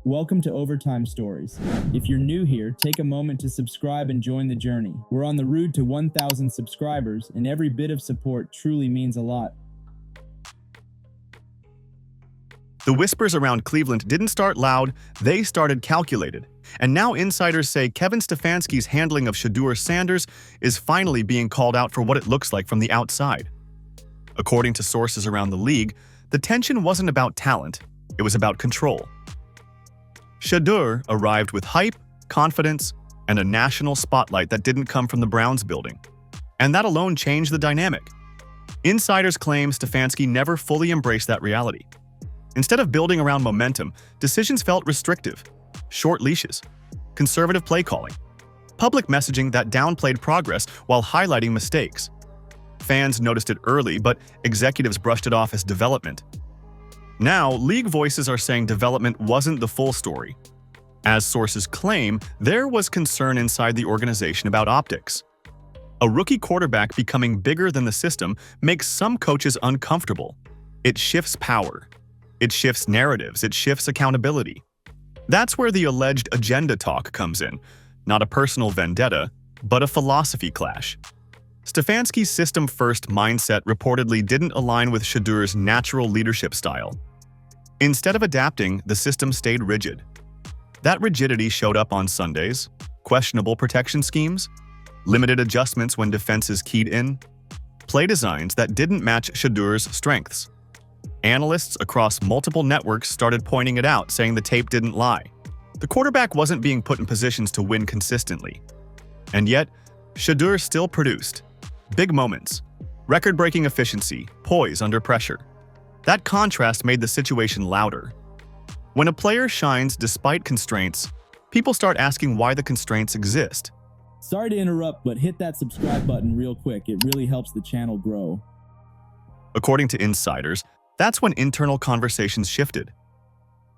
Welcome to Overtime Stories. If you're new here, take a moment to subscribe and join the journey. We're on the road to 1,000 subscribers, and every bit of support truly means a lot. The whispers around Cleveland didn't start loud, they started calculated. And now insiders say Kevin Stefanski's handling of Shedeur Sanders is finally being called out for what it looks like from the outside. According to sources around the league, the tension wasn't about talent, it was about control. Shedeur arrived with hype, confidence, and a national spotlight that didn't come from the Browns building. And that alone changed the dynamic. Insiders claim Stefanski never fully embraced that reality. Instead of building around momentum, decisions felt restrictive, short leashes, conservative play calling, public messaging that downplayed progress while highlighting mistakes. Fans noticed it early, but executives brushed it off as development. Now, league voices are saying development wasn't the full story. As sources claim, there was concern inside the organization about optics. A rookie quarterback becoming bigger than the system makes some coaches uncomfortable. It shifts power. It shifts narratives. It shifts accountability. That's where the alleged agenda talk comes in. Not a personal vendetta, but a philosophy clash. Stefanski's system-first mindset reportedly didn't align with Shedeur's natural leadership style. Instead of adapting, the system stayed rigid. That rigidity showed up on Sundays, questionable protection schemes, limited adjustments when defenses keyed in, play designs that didn't match Shedeur's strengths. Analysts across multiple networks started pointing it out, saying the tape didn't lie. The quarterback wasn't being put in positions to win consistently. And yet, Shedeur still produced. Big moments, record-breaking efficiency, poise under pressure. That contrast made the situation louder. When a player shines despite constraints, people start asking why the constraints exist. Sorry to interrupt, but hit that subscribe button real quick. It really helps the channel grow. According to insiders, that's when internal conversations shifted.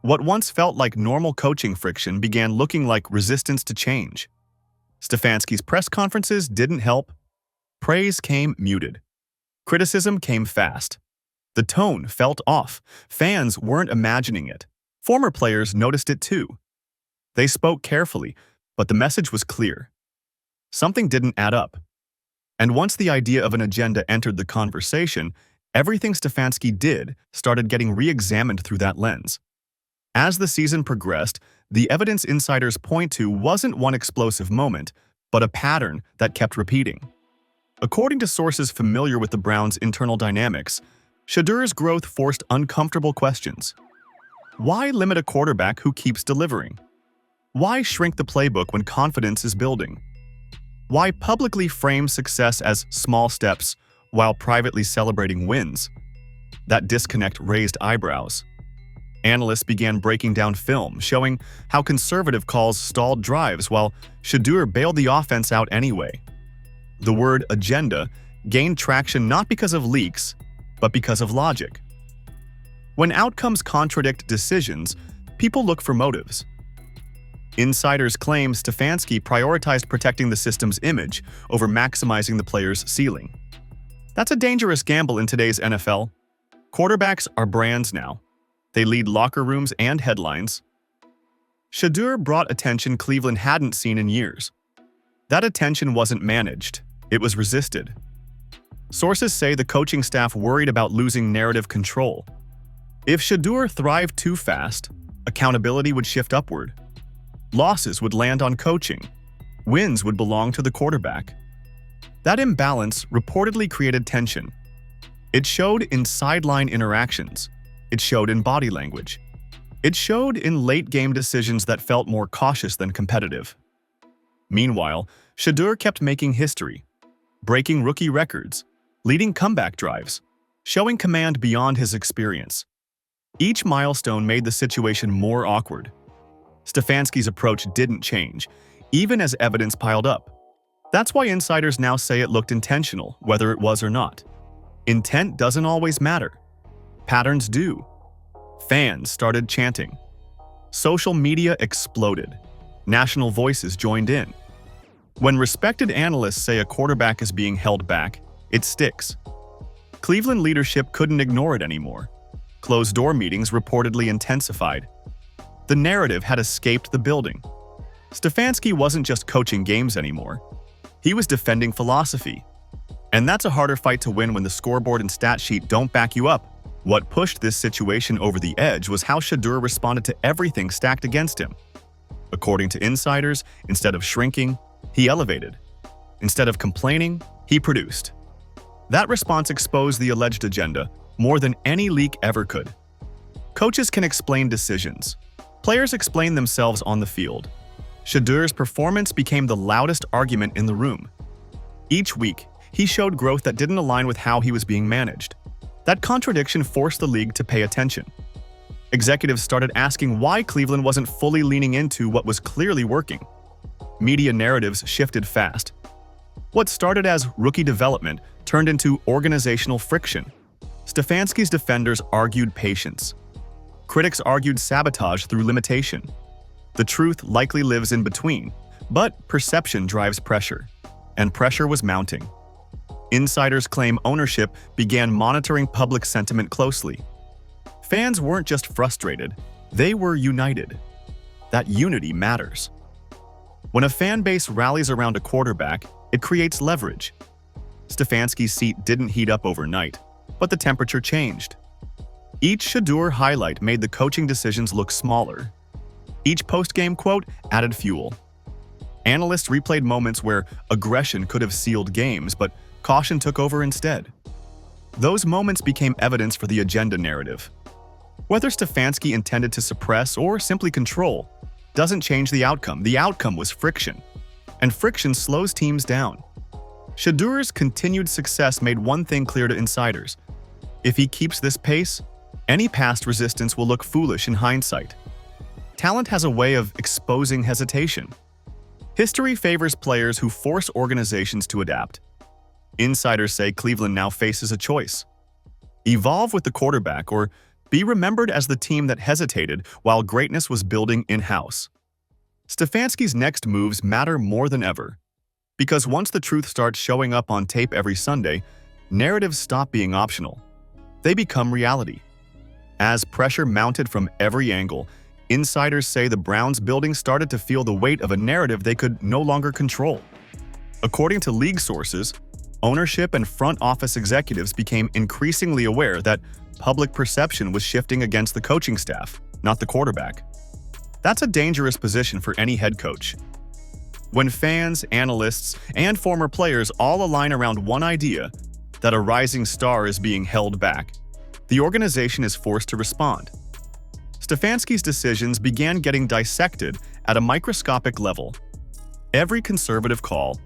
What once felt like normal coaching friction began looking like resistance to change. Stefanski's press conferences didn't help. Praise came muted. Criticism came fast. The tone felt off. Fans weren't imagining it. Former players noticed it too. They spoke carefully, but the message was clear. Something didn't add up. And once the idea of an agenda entered the conversation, everything Stefanski did started getting re-examined through that lens. As the season progressed, the evidence insiders point to wasn't one explosive moment, but a pattern that kept repeating. According to sources familiar with the Browns' internal dynamics, Shedeur's growth forced uncomfortable questions. Why limit a quarterback who keeps delivering? Why shrink the playbook when confidence is building? Why publicly frame success as small steps while privately celebrating wins? That disconnect raised eyebrows. Analysts began breaking down film, showing how conservative calls stalled drives while Shedeur bailed the offense out anyway. The word agenda gained traction not because of leaks, but because of logic. When outcomes contradict decisions, people look for motives. Insiders claim Stefanski prioritized protecting the system's image over maximizing the player's ceiling. That's a dangerous gamble in today's NFL. Quarterbacks are brands now. They lead locker rooms and headlines. Shedeur brought attention Cleveland hadn't seen in years. That attention wasn't managed, it was resisted. Sources say the coaching staff worried about losing narrative control. If Shedeur thrived too fast, accountability would shift upward. Losses would land on coaching. Wins would belong to the quarterback. That imbalance reportedly created tension. It showed in sideline interactions. It showed in body language. It showed in late-game decisions that felt more cautious than competitive. Meanwhile, Shedeur kept making history, breaking rookie records, leading comeback drives, showing command beyond his experience. Each milestone made the situation more awkward. Stefanski's approach didn't change, even as evidence piled up. That's why insiders now say it looked intentional, whether it was or not. Intent doesn't always matter. Patterns do. Fans started chanting. Social media exploded. National voices joined in. When respected analysts say a quarterback is being held back, it sticks. Cleveland leadership couldn't ignore it anymore. Closed-door meetings reportedly intensified. The narrative had escaped the building. Stefanski wasn't just coaching games anymore. He was defending philosophy. And that's a harder fight to win when the scoreboard and stat sheet don't back you up. What pushed this situation over the edge was how Shedeur responded to everything stacked against him. According to insiders, instead of shrinking, he elevated. Instead of complaining, he produced. That response exposed the alleged agenda more than any leak ever could. Coaches can explain decisions. Players explain themselves on the field. Shedeur's performance became the loudest argument in the room. Each week, he showed growth that didn't align with how he was being managed. That contradiction forced the league to pay attention. Executives started asking why Cleveland wasn't fully leaning into what was clearly working. Media narratives shifted fast. What started as rookie development turned into organizational friction. Stefanski's defenders argued patience. Critics argued sabotage through limitation. The truth likely lives in between, but perception drives pressure, and pressure was mounting. Insiders claim ownership began monitoring public sentiment closely. Fans weren't just frustrated, they were united. That unity matters. When a fan base rallies around a quarterback, it creates leverage. Stefanski's seat didn't heat up overnight, but the temperature changed. Each Shedeur highlight made the coaching decisions look smaller. Each post-game quote added fuel. Analysts replayed moments where aggression could have sealed games, but caution took over instead. Those moments became evidence for the agenda narrative. Whether Stefanski intended to suppress or simply control doesn't change the outcome. The outcome was friction, and friction slows teams down. Shedeur's continued success made one thing clear to insiders. If he keeps this pace, any past resistance will look foolish in hindsight. Talent has a way of exposing hesitation. History favors players who force organizations to adapt. Insiders say Cleveland now faces a choice: evolve with the quarterback or be remembered as the team that hesitated while greatness was building in-house. Stefanski's next moves matter more than ever, because once the truth starts showing up on tape every Sunday, narratives stop being optional. They become reality. As pressure mounted from every angle, insiders say the Browns building started to feel the weight of a narrative they could no longer control. According to league sources, ownership and front office executives became increasingly aware that public perception was shifting against the coaching staff, not the quarterback. That's a dangerous position for any head coach. When fans, analysts, and former players all align around one idea, that a rising star is being held back, the organization is forced to respond. Stefanski's decisions began getting dissected at a microscopic level. Every conservative call,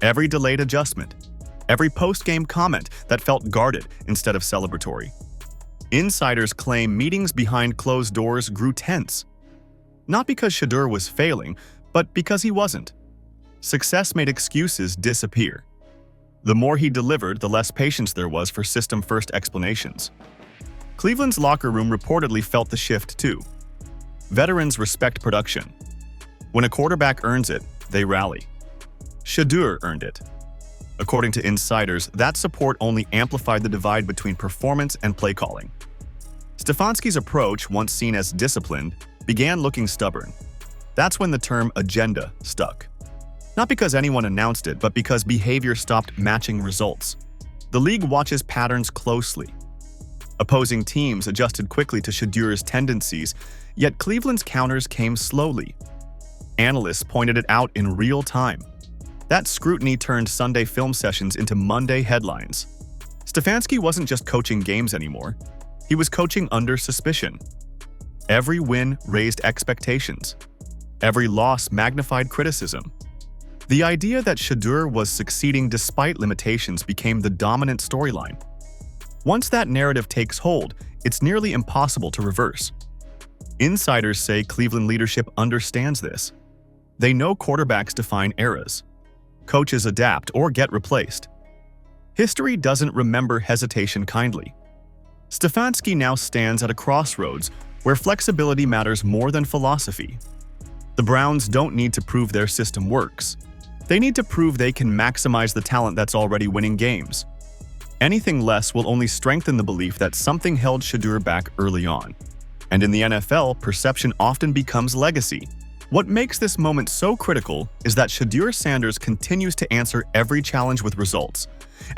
every delayed adjustment, every post-game comment that felt guarded instead of celebratory. Insiders claim meetings behind closed doors grew tense. Not because Shedeur was failing, but because he wasn't. Success made excuses disappear. The more he delivered, the less patience there was for system-first explanations. Cleveland's locker room reportedly felt the shift too. Veterans respect production. When a quarterback earns it, they rally. Shedeur earned it. According to insiders, that support only amplified the divide between performance and play calling. Stefanski's approach, once seen as disciplined, began looking stubborn. That's when the term agenda stuck. Not because anyone announced it, but because behavior stopped matching results. The league watches patterns closely. Opposing teams adjusted quickly to Shedeur's tendencies, yet Cleveland's counters came slowly. Analysts pointed it out in real time. That scrutiny turned Sunday film sessions into Monday headlines. Stefanski wasn't just coaching games anymore. He was coaching under suspicion. Every win raised expectations. Every loss magnified criticism. The idea that Shedeur was succeeding despite limitations became the dominant storyline. Once that narrative takes hold, it's nearly impossible to reverse. Insiders say Cleveland leadership understands this. They know quarterbacks define eras. Coaches adapt or get replaced. History doesn't remember hesitation kindly. Stefanski now stands at a crossroads where flexibility matters more than philosophy. The Browns don't need to prove their system works. They need to prove they can maximize the talent that's already winning games. Anything less will only strengthen the belief that something held Shedeur back early on. And in the NFL, perception often becomes legacy. What makes this moment so critical is that Shedeur Sanders continues to answer every challenge with results,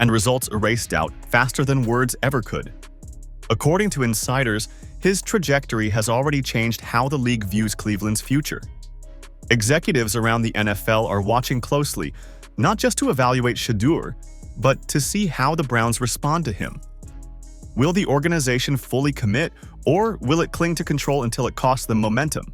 and results erase doubt faster than words ever could. According to insiders, his trajectory has already changed how the league views Cleveland's future. Executives around the NFL are watching closely, not just to evaluate Shedeur, but to see how the Browns respond to him. Will the organization fully commit, or will it cling to control until it costs them momentum?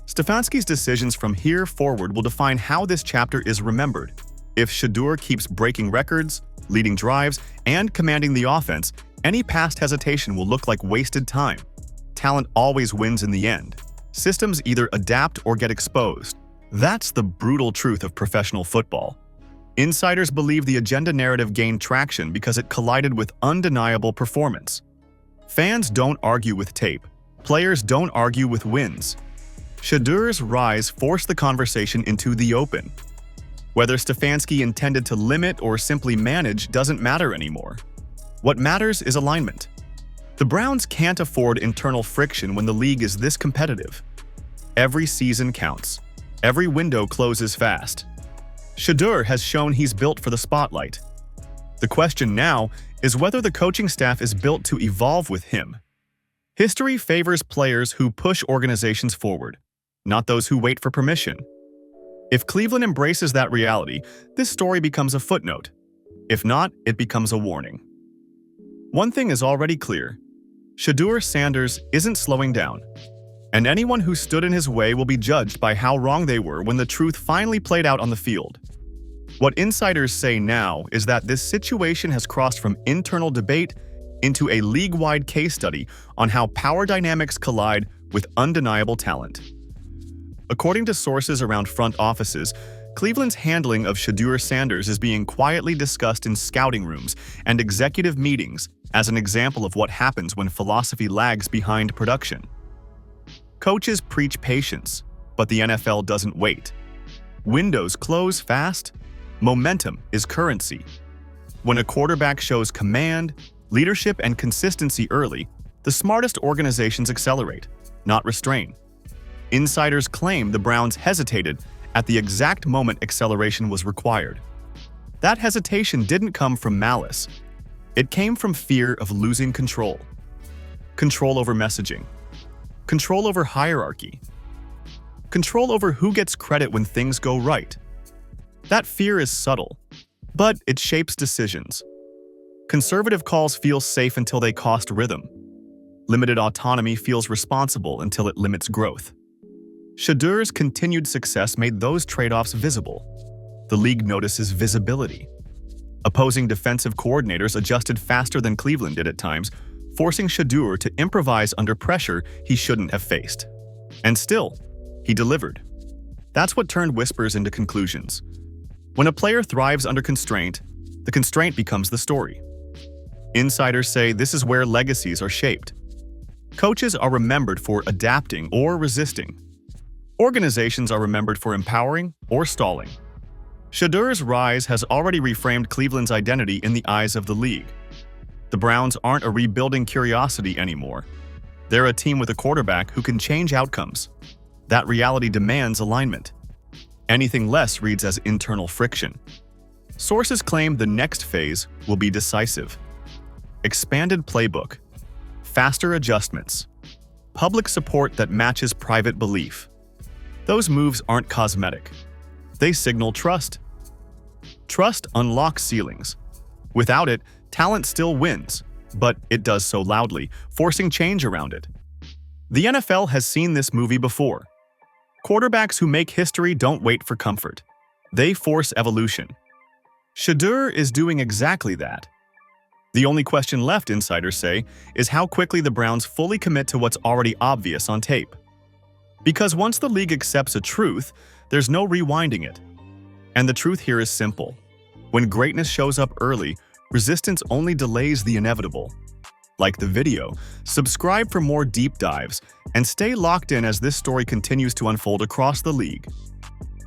Stefanski's decisions from here forward will define how this chapter is remembered. If Shedeur keeps breaking records, leading drives, and commanding the offense, any past hesitation will look like wasted time. Talent always wins in the end. Systems either adapt or get exposed. That's the brutal truth of professional football. Insiders believe the agenda narrative gained traction because it collided with undeniable performance. Fans don't argue with tape. Players don't argue with wins. Shedeur's rise forced the conversation into the open. Whether Stefanski intended to limit or simply manage doesn't matter anymore. What matters is alignment. The Browns can't afford internal friction when the league is this competitive. Every season counts. Every window closes fast. Shedeur has shown he's built for the spotlight. The question now is whether the coaching staff is built to evolve with him. History favors players who push organizations forward, not those who wait for permission. If Cleveland embraces that reality, this story becomes a footnote. If not, it becomes a warning. One thing is already clear. Shedeur Sanders isn't slowing down, and anyone who stood in his way will be judged by how wrong they were when the truth finally played out on the field. What insiders say now is that this situation has crossed from internal debate into a league-wide case study on how power dynamics collide with undeniable talent. According to sources around front offices, Cleveland's handling of Shedeur Sanders is being quietly discussed in scouting rooms and executive meetings as an example of what happens when philosophy lags behind production. Coaches preach patience, but the NFL doesn't wait. Windows close fast. Momentum is currency. When a quarterback shows command, leadership, and consistency early, the smartest organizations accelerate, not restrain. Insiders claim the Browns hesitated at the exact moment acceleration was required. That hesitation didn't come from malice. It came from fear of losing control. Control over messaging. Control over hierarchy. Control over who gets credit when things go right. That fear is subtle, but it shapes decisions. Conservative calls feel safe until they cost rhythm. Limited autonomy feels responsible until it limits growth. Shedeur's continued success made those trade-offs visible. The league notices visibility. Opposing defensive coordinators adjusted faster than Cleveland did at times, forcing Shedeur to improvise under pressure he shouldn't have faced. And still, he delivered. That's what turned whispers into conclusions. When a player thrives under constraint, the constraint becomes the story. Insiders say this is where legacies are shaped. Coaches are remembered for adapting or resisting. Organizations are remembered for empowering or stalling. Shedeur's rise has already reframed Cleveland's identity in the eyes of the league. The Browns aren't a rebuilding curiosity anymore. They're a team with a quarterback who can change outcomes. That reality demands alignment. Anything less reads as internal friction. Sources claim the next phase will be decisive. Expanded playbook, faster adjustments, public support that matches private belief. Those moves aren't cosmetic. They signal trust. Trust unlocks ceilings. Without it, talent still wins, but it does so loudly, forcing change around it. The NFL has seen this movie before. Quarterbacks who make history don't wait for comfort. They force evolution. Shedeur is doing exactly that. The only question left, insiders say, is how quickly the Browns fully commit to what's already obvious on tape. Because once the league accepts a truth, there's no rewinding it. And the truth here is simple. When greatness shows up early, resistance only delays the inevitable. Like the video, subscribe for more deep dives, and stay locked in as this story continues to unfold across the league.